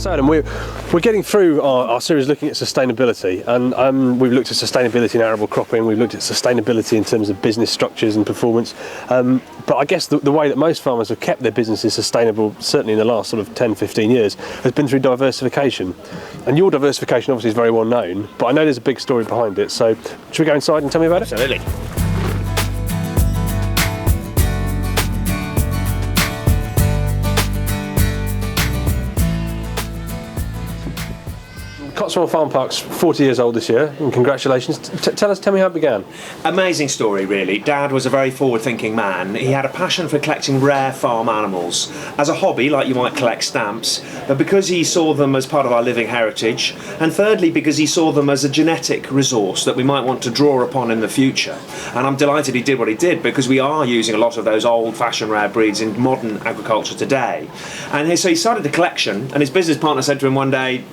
So Adam, we're getting through our series looking at sustainability, and we've looked at sustainability in arable cropping, we've looked at sustainability in terms of business structures and performance, but I guess the way that most farmers have kept their businesses sustainable, certainly in the last sort of 10-15 years, has been through diversification. And your diversification obviously is very well known, but I know there's a big story behind it, so should we go inside and tell me about it? Absolutely. Cotswold Farm Park's 40 years old this year, and congratulations. Tell me how it began. Amazing story, really. Dad was a very forward-thinking man. He had a passion for collecting rare farm animals as a hobby, like you might collect stamps, but because he saw them as part of our living heritage, and thirdly because he saw them as a genetic resource that we might want to draw upon in the future. And I'm delighted he did what he did, because we are using a lot of those old-fashioned rare breeds in modern agriculture today. And so he started a collection, and his business partner said to him one day,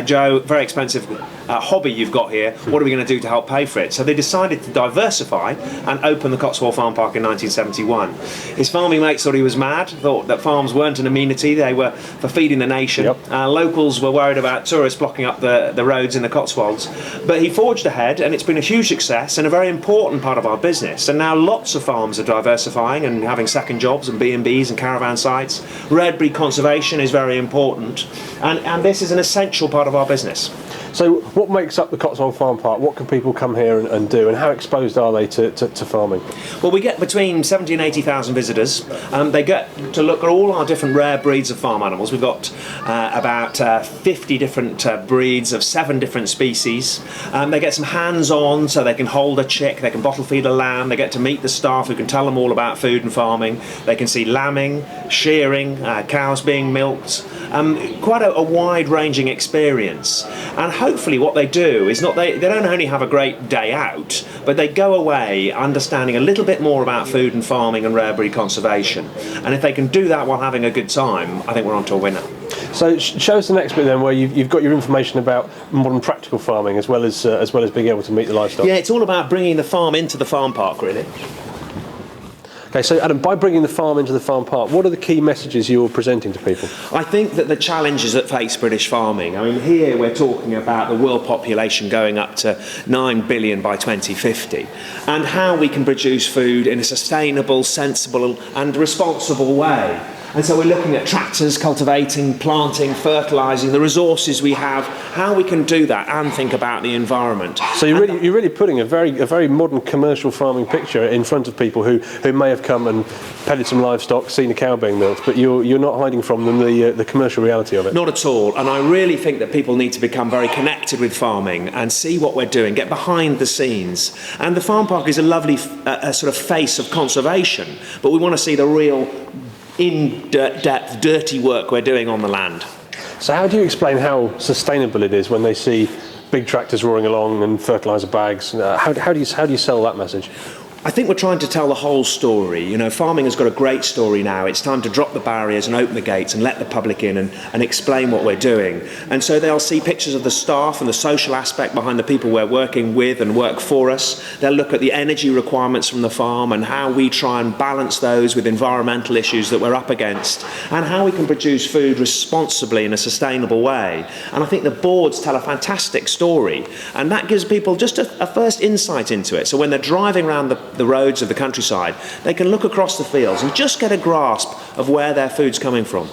Joe, very expensive hobby you've got here, what are we going to do to help pay for it? So they decided to diversify and open the Cotswold Farm Park in 1971. His farming mates thought he was mad, thought that farms weren't an amenity, they were for feeding the nation. Yep. Locals were worried about tourists blocking up the roads in the Cotswolds. But he forged ahead, and it's been a huge success and a very important part of our business. And now lots of farms are diversifying and having second jobs and B&Bs and caravan sites. Red breed conservation is very important, and this is an essential part of our business. So what makes up the Cotswold Farm Park? What can people come here and do, and how exposed are they to farming? Well, we get between 70 and 80,000 visitors. They get to look at all our different rare breeds of farm animals. We've got about 50 different breeds of 7 different species. They get some hands-on, so they can hold a chick, they can bottle feed a lamb, they get to meet the staff who can tell them all about food and farming. They can see lambing, shearing, cows being milked. Quite a wide-ranging experience. And hopefully what they do is they don't only have a great day out, but they go away understanding a little bit more about food and farming and rare breed conservation. And if they can do that while having a good time, I think we're on to a winner. So show us the next bit then, where you've got your information about modern practical farming as well as being able to meet the livestock. Yeah, it's all about bringing the farm into the farm park, really. Okay, so Adam, by bringing the farm into the farm park, what are the key messages you're presenting to people? I think that the challenges that face British farming, I mean, here we're talking about the world population going up to 9 billion by 2050, and how we can produce food in a sustainable, sensible and responsible way. And so we're looking at tractors, cultivating, planting, fertilising, the resources we have, how we can do that and think about the environment. So you're really putting a very modern commercial farming picture in front of people who may have come and petted some livestock, seen a cow being milked, but you're not hiding from them the commercial reality of it. Not at all. And I really think that people need to become very connected with farming and see what we're doing, get behind the scenes. And the farm park is a lovely sort of face of conservation, but we want to see the real in-depth, dirty work we're doing on the land. So how do you explain how sustainable it is when they see big tractors roaring along and fertiliser bags? How do you sell that message? I think we're trying to tell the whole story. You know, farming has got a great story now. It's time to drop the barriers and open the gates and let the public in and explain what we're doing. And so they'll see pictures of the staff and the social aspect behind the people we're working with and work for us. They'll look at the energy requirements from the farm and how we try and balance those with environmental issues that we're up against, and how we can produce food responsibly in a sustainable way. And I think the boards tell a fantastic story, and that gives people just a first insight into it. So when they're driving around the roads of the countryside, they can look across the fields and just get a grasp of where their food's coming from.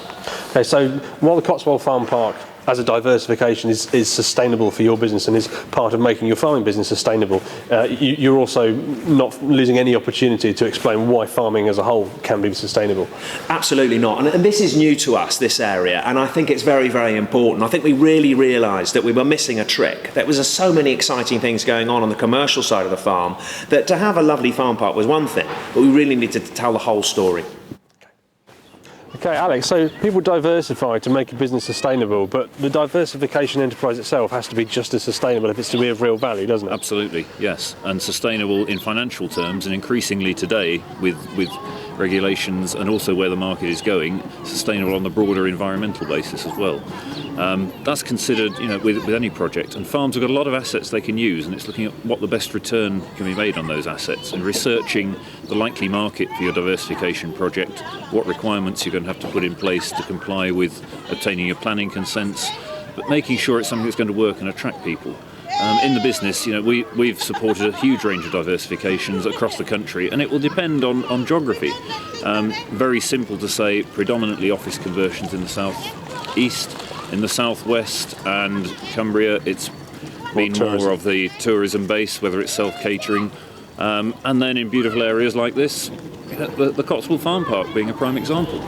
Okay, so while the Cotswold Farm Park as a diversification is sustainable for your business and is part of making your farming business sustainable, you're also not losing any opportunity to explain why farming as a whole can be sustainable. Absolutely not. And this is new to us, this area, and I think it's very, very important. I think we really realised that we were missing a trick. There was so many exciting things going on the commercial side of the farm, that to have a lovely farm park was one thing, but we really needed to tell the whole story. Okay, Alex, so people diversify to make a business sustainable, but the diversification enterprise itself has to be just as sustainable if it's to be of real value, doesn't it? Absolutely, yes, and sustainable in financial terms, and increasingly today with regulations and also where the market is going, sustainable on the broader environmental basis as well. That's considered, with any project. And farms have got a lot of assets they can use, and it's looking at what the best return can be made on those assets and researching the likely market for your diversification project, what requirements you're going to have to put in place to comply with obtaining your planning consents, but making sure it's something that's going to work and attract people. In the business, we've supported a huge range of diversifications across the country, and it will depend on geography. Very simple to say, predominantly office conversions in the south east. In the southwest and Cumbria, it's been more of the tourism base, whether it's self-catering. And then in beautiful areas like this, the Cotswold Farm Park being a prime example.